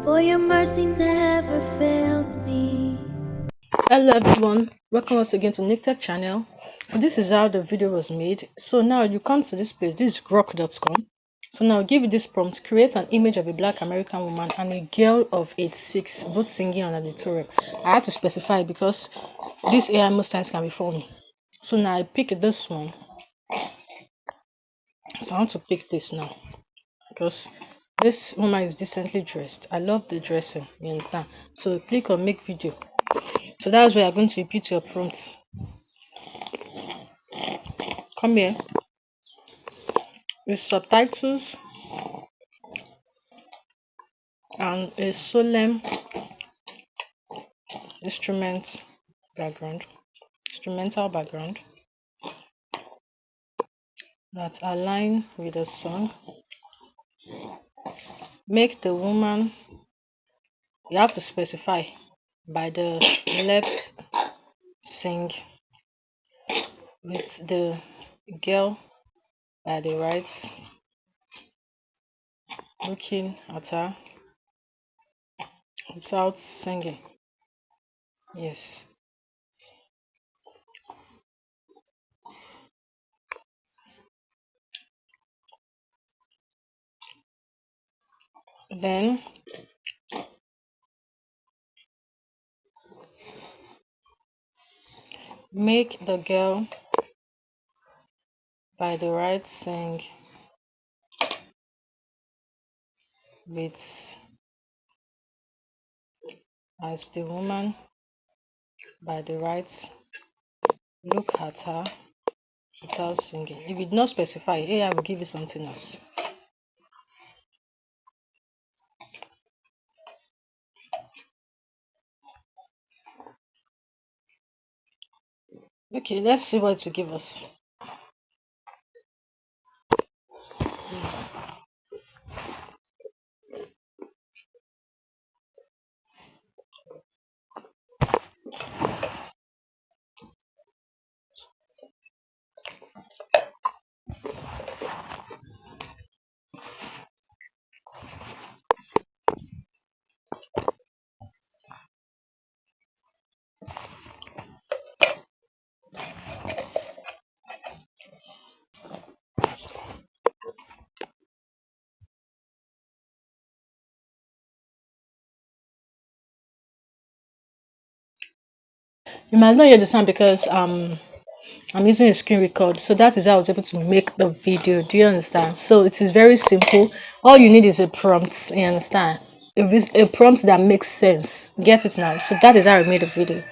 for your mercy never fails me. Hello everyone, welcome once again to NickTech channel. So this is how the video was made. So now you come to this place, this is grok.com. So now I'll give you this prompt: create an image of a black American woman and a girl of age 6, both singing on an auditorium. I had to specify because this AI most times can be phony. So now I pick this one. So I want to pick this now because this woman is decently dressed. I love the dressing, you understand? So click on make video. So that's where you're going to repeat your prompt. Come here with subtitles and a solemn instrumental background that align with the song. Make the woman, you have to specify, by the left sing, with the girl by the right looking at her without singing. Yes. Then make the girl by the right sing with as the woman by the right look at her without singing. If you did not specify, AI will give you something else. Okay, let's see what it will give us. You might not hear the sound because I'm using a screen record, so that is how I was able to make the video. Do you understand? So it is very simple. All you need is a prompt. You understand? A prompt that makes sense. Get it now? So that is how I made the video.